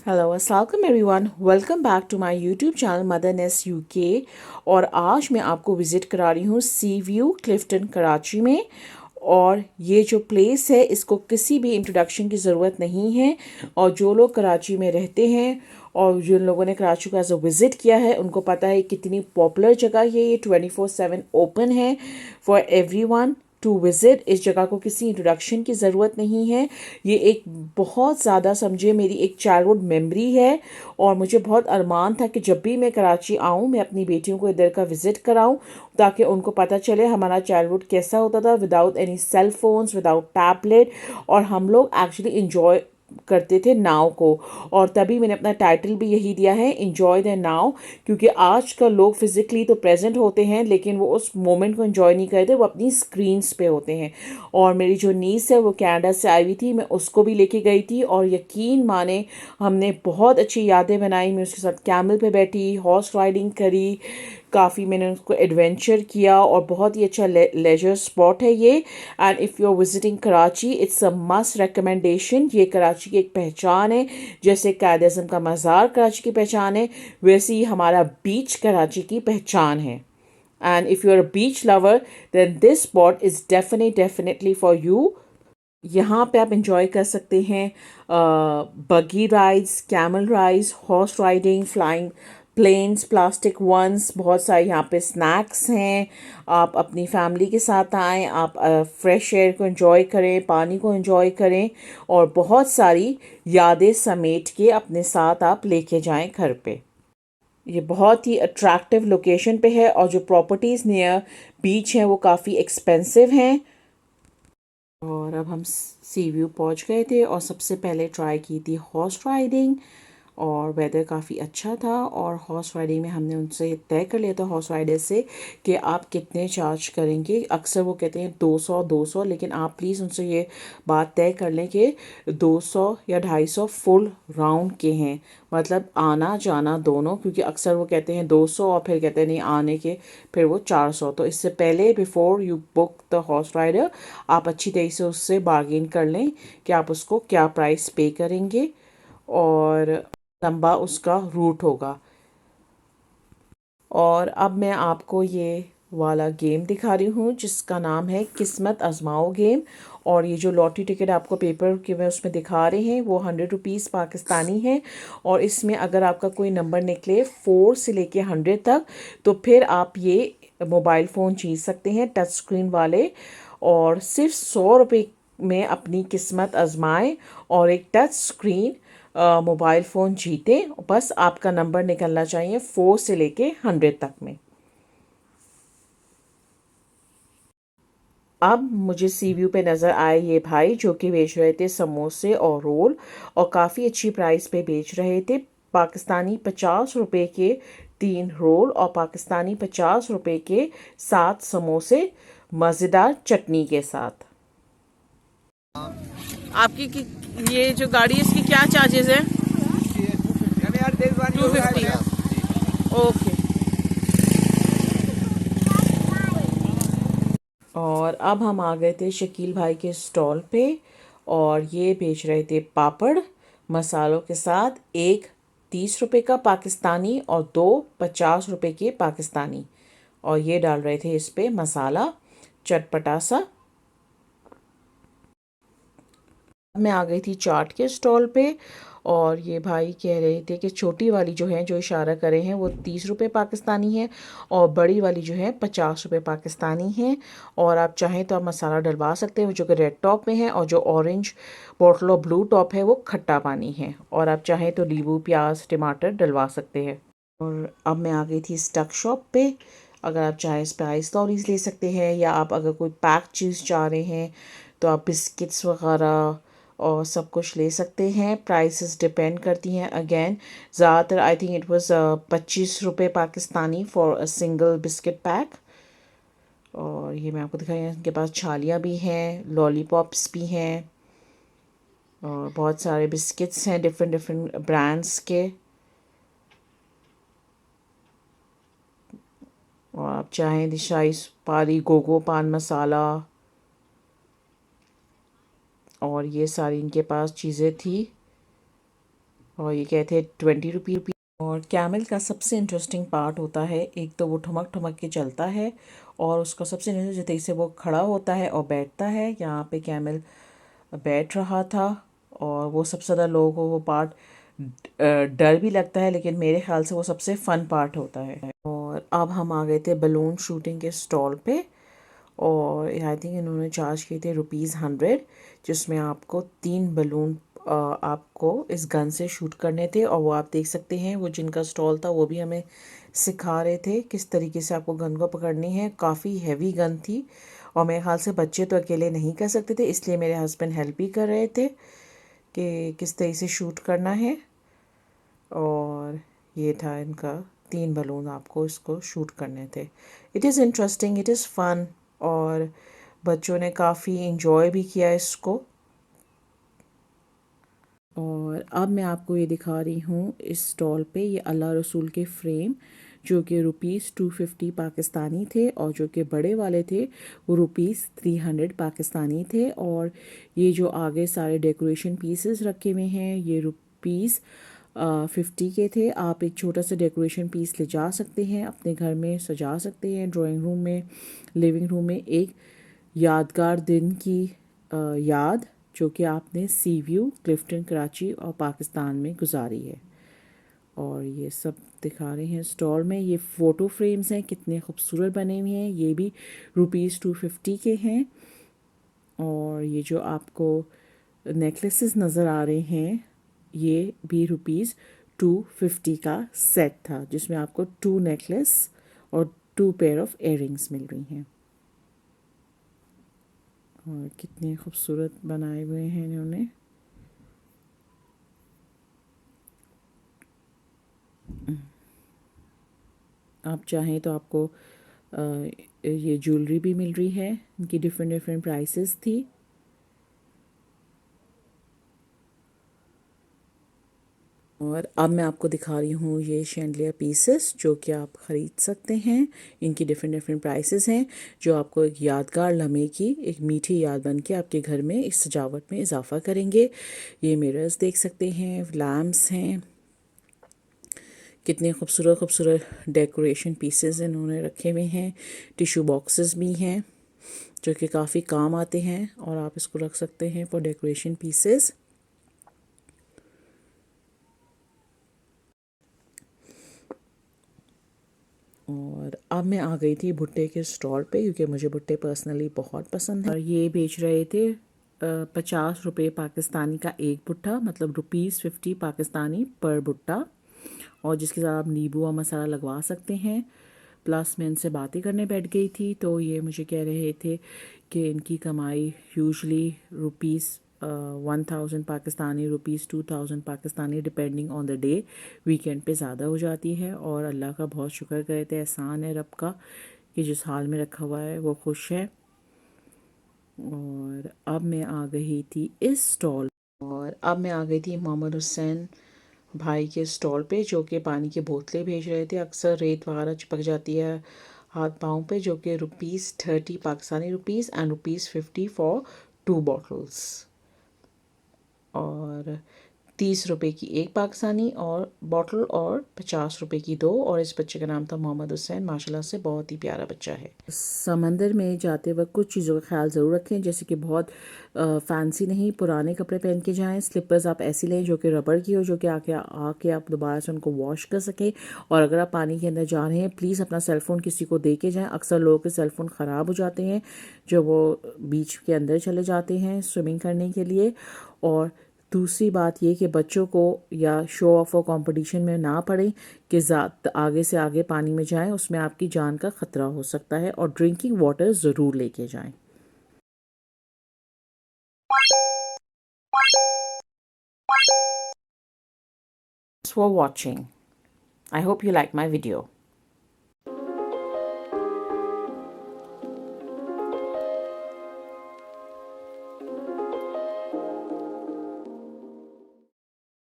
Hello अस्सलाम everyone, welcome back to my YouTube channel Motherness UK. और आज मैं आपको विज़िट करा रही हूँ सी व्यू क्लिफ्टन कराची में। और ये जो प्लेस है इसको किसी भी इंट्रोडक्शन की ज़रूरत नहीं है। और जो लोग कराची में रहते हैं और जिन लोगों ने कराची को एज अ विज़िट किया है उनको पता है कितनी पॉपुलर जगह है ये। 24/7 ओपन है फॉर एवरीवन टू विज़िट। इस जगह को किसी इंट्रोडक्शन की ज़रूरत नहीं है। ये एक बहुत ज़्यादा समझे मेरी एक चाइल्डहुड मेमोरी है। और मुझे बहुत अरमान था कि जब भी मैं कराची आऊँ मैं अपनी बेटियों को इधर का विज़िट कराऊँ ताकि उनको पता चले हमारा चाइल्डहुड कैसा होता था, without any cell phones, without tablet. और हम लोग एक्चुअली इंजॉय करते थे नाव को। और तभी मैंने अपना टाइटल भी यही दिया है, इंजॉय द नाव। क्योंकि आज का लोग फिजिकली तो प्रेजेंट होते हैं लेकिन वो उस मोमेंट को एंजॉय नहीं करते, वो अपनी स्क्रीन्स पे होते हैं। और मेरी जो नीस है वो कनाडा से आई हुई थी, मैं उसको भी लेके गई थी और यकीन माने हमने बहुत अच्छी यादें बनाई। मैं उसके साथ कैमल पे बैठी, हॉर्स राइडिंग करी, काफ़ी मैंने उसको एडवेंचर किया। और बहुत ही अच्छा लेजर स्पॉट है ये। And if you are visiting Karachi it's a must recommendation. ये कराची की एक पहचान है। जैसे कायद अज़म का मज़ार कराची की पहचान है, वैसे ही हमारा बीच कराची की पहचान है। And if you are a beach lover then this spot is definitely for you. यहाँ पे आप इंजॉय कर सकते हैं buggy rides, camel rides, horse riding, flying planes, plastic ones, बहुत सारे यहाँ पे स्नैक्स हैं। आप अपनी फैमिली के साथ आएँ, आप फ्रेश एयर को एंजॉय करें, पानी को एंजॉय करें और बहुत सारी यादें समेट के अपने साथ आप लेके जाएं घर पे। ये बहुत ही अट्रैक्टिव लोकेशन पे है और जो प्रॉपर्टीज़ नियर बीच हैं वो काफ़ी एक्सपेंसिव हैं। और अब हम सी व्यू पहुँच गए थे और सबसे पहले ट्राई की थी हॉर्स राइडिंग। और वेदर काफ़ी अच्छा था और हॉर्स राइडिंग में हमने उनसे तय कर लिया था हॉर्स राइडर से कि आप कितने चार्ज करेंगे। अक्सर वो कहते हैं 200 लेकिन आप प्लीज़ उनसे ये बात तय कर लें कि 200 या 250 फुल राउंड के हैं, मतलब आना जाना दोनों। क्योंकि अक्सर वो कहते हैं 200 और फिर कहते हैं नहीं आने के फिर वो 400। तो इससे पहले before you book the horse rider आप अच्छी तरह से उससे बार्गेन कर लें कि आप उसको क्या प्राइस पे करेंगे और लंबा उसका रूट होगा। और अब मैं आपको ये वाला गेम दिखा रही हूँ जिसका नाम है किस्मत आजमाओ गेम। और ये जो लॉटरी टिकट आपको पेपर के में उसमें दिखा रहे हैं वो 100 रुपीज़ पाकिस्तानी है। और इसमें अगर आपका कोई नंबर निकले 4 से लेके 100 तक तो फिर आप ये मोबाइल फ़ोन जीत सकते हैं टच स्क्रीन वाले। और सिर्फ 100 रुपये में अपनी किस्मत आजमाएं और एक टच स्क्रीन मोबाइल फ़ोन जीतें। बस आपका नंबर निकलना चाहिए 4 से लेके 100 तक में। अब मुझे सी व्यू पे नज़र आए ये भाई जो कि बेच रहे थे समोसे और रोल और काफ़ी अच्छी प्राइस पे बेच रहे थे। पाकिस्तानी 50 रुपए के 3 रोल और पाकिस्तानी 50 रुपए के 7 समोसे, मज़ेदार चटनी के साथ। आपकी ये जो गाड़ी है इसकी क्या चार्जेस है? 250। ओके। और अब हम आ गए थे शकील भाई के स्टॉल पे और ये बेच रहे थे पापड़ मसालों के साथ, एक 30 रुपए का पाकिस्तानी और दो 50 रुपए के पाकिस्तानी। और ये डाल रहे थे इस पे मसाला चटपटा सा। मैं आ गई थी चाट के स्टॉल पे और ये भाई कह रहे थे कि छोटी वाली जो है जो इशारा करे हैं वो 30 रुपए पाकिस्तानी है और बड़ी वाली जो है 50 रुपए पाकिस्तानी है। और आप चाहें तो आप मसाला डलवा सकते हैं जो कि रेड टॉप में है और जो ऑरेंज बॉटल और ब्लू टॉप है वो खट्टा पानी है। और आप चाहें तो नींबू प्याज टमाटर डलवा सकते हैं। और अब मैं आ गई थी स्टक शॉप पे। अगर आप चाहें स्पाइस लॉरीज ले सकते हैं या आप अगर कोई पैक चीज़ चाह रहे हैं तो आप बिस्किट्स वगैरह और सब कुछ ले सकते हैं। प्राइसेस डिपेंड करती हैं अगेन। ज़्यादातर आई थिंक इट वाज 25 रुपये Pakistani for a single biscuit pack. और ये मैं आपको दिखाई इनके पास छालियाँ भी हैं, लॉलीपॉप्स भी हैं और बहुत सारे बिस्किट्स हैं डिफरेंट डिफरेंट ब्रांड्स के। और आप चाहें दिशाई सुपारी गोगो पान मसाला और ये सारी इनके पास चीज़ें थी और ये कहते हैं 20 रुपी। और कैमल का सबसे इंटरेस्टिंग पार्ट होता है, एक तो वो ठुमक ठुमक के चलता है और उसका सबसे इंटरेस्टिंग जैसे वो खड़ा होता है और बैठता है। यहाँ पे कैमल बैठ रहा था और वो सबसे ज़्यादा लोगों को वो पार्ट डर भी लगता है, लेकिन मेरे ख्याल से वो सबसे फ़न पार्ट होता है। और अब हम आ गए थे बलून शूटिंग के स्टॉल पे और आई थिंक इन्होंने चार्ज किए थे ₹100, जिसमें आपको 3 बलून आपको इस गन से शूट करने थे। और वो आप देख सकते हैं, वो जिनका स्टॉल था वो भी हमें सिखा रहे थे किस तरीके से आपको गन को पकड़नी है। काफ़ी हैवी गन थी और मेरे ख्याल से बच्चे तो अकेले नहीं कर सकते थे, इसलिए मेरे हस्बैंड हेल्प भी कर रहे थे कि किस तरीके से शूट करना है। और ये था इनका 3 बलून, आपको इसको शूट करने थे। It is interesting, it is fun और बच्चों ने काफ़ी इंजॉय भी किया इसको। और अब मैं आपको ये दिखा रही हूँ इस स्टॉल पे ये अल्लाह रसूल के फ्रेम, जो कि ₹250 पाकिस्तानी थे और जो कि बड़े वाले थे वो ₹300 पाकिस्तानी थे। और ये जो आगे सारे डेकोरेशन पीसेस रखे हुए हैं ये ₹50 के थे। आप एक छोटा सा डेकोरेशन पीस ले जा सकते हैं, अपने घर में सजा सकते हैं, ड्राइंग रूम में, लिविंग रूम में, एक यादगार दिन की याद जो कि आपने सी व्यू, क्लिफ्टन, कराची और पाकिस्तान में गुजारी है। और ये सब दिखा रहे हैं स्टॉल में। ये फ़ोटो फ्रेम्स हैं, कितने खूबसूरत बने हुए हैं। ये भी ₹250 के हैं। और ये जो आपको नेकलेसेस नज़र आ रहे हैं ये भी ₹250 का सेट था, जिसमें आपको 2 नेकलेस और 2 पेयर ऑफ इयररिंग्स मिल रही हैं। और कितने खूबसूरत बनाए हुए हैं इन्होंने। आप चाहें तो आपको ये ज्वेलरी भी मिल रही है, इनकी डिफरेंट डिफरेंट प्राइसेस थी। और अब मैं आपको दिखा रही हूँ ये शैंडलियर पीसेस जो कि आप ख़रीद सकते हैं। इनकी डिफरेंट डिफरेंट प्राइसेस हैं, जो आपको एक यादगार लम्हे की एक मीठी याद बन के आपके घर में इस सजावट में इजाफा करेंगे। ये मिरर्स देख सकते हैं, लैम्प्स हैं, कितने खूबसूरत खूबसूरत डेकोरेशन पीसेस इन्होंने रखे हुए हैं। टिश्यू बॉक्सेस भी हैं जो कि काफ़ी काम आते हैं और आप इसको रख सकते हैं फॉर डेकोरेशन पीसेस। और अब मैं आ गई थी भुट्टे के स्टॉल पे, क्योंकि मुझे भुट्टे पर्सनली बहुत पसंद है। और ये बेच रहे थे 50 रुपये पाकिस्तानी का एक भुट्टा, मतलब ₹50 पाकिस्तानी पर भुट्टा। और जिसके साथ आप नींबू और मसाला लगवा सकते हैं। प्लस मैं इनसे बातें करने बैठ गई थी तो ये मुझे कह रहे थे कि इनकी कमाई usually ₹1000 Pakistani, ₹2000 Pakistani, depending on the day, weekend पे ज़्यादा हो जाती है। और अल्लाह का बहुत शुक्र करे थे, एहसान है रब का कि जिस हाल में रखा हुआ है वो खुश है। और अब मैं आ गई थी इस स्टॉल, और अब मैं आ गई थी मोहम्मद हुसैन भाई के स्टॉल पे, जो कि पानी की बोतलें भेज रहे थे। अक्सर रेत वगैरह चिपक जाती है हाथ पाँव पे, जो कि ₹30 Pakistani rupees and ₹50 for 2 bottles. और 30 रुपए की एक पाकिस्तानी और बॉटल और 50 रुपए की 2। और इस बच्चे का नाम था मोहम्मद हुसैन, माशाल्लाह से बहुत ही प्यारा बच्चा है। समंदर में जाते वक्त कुछ चीज़ों का ख्याल ज़रूर रखें, जैसे कि बहुत फैंसी नहीं, पुराने कपड़े पहन के जाएं। स्लीपर्स आप ऐसी लें जो कि रबड़ की हो, जो कि आके आप दोबारा से उनको वॉश कर सकें। और अगर आप पानी के अंदर जा रहे हैं, प्लीज़ अपना सेलफ़ोन किसी को दे के जाएँ। अक्सर लोगों के सेलफ़ोन ख़राब हो जाते हैं जो वो बीच के अंदर चले जाते हैं स्विमिंग करने के लिए। और दूसरी बात ये कि बच्चों को या शो ऑफ और कंपटीशन में ना पड़े कि आगे से आगे पानी में जाएं, उसमें आपकी जान का ख़तरा हो सकता है। और ड्रिंकिंग वाटर ज़रूर लेके जाएं। Thanks for watching. I hope you like my video.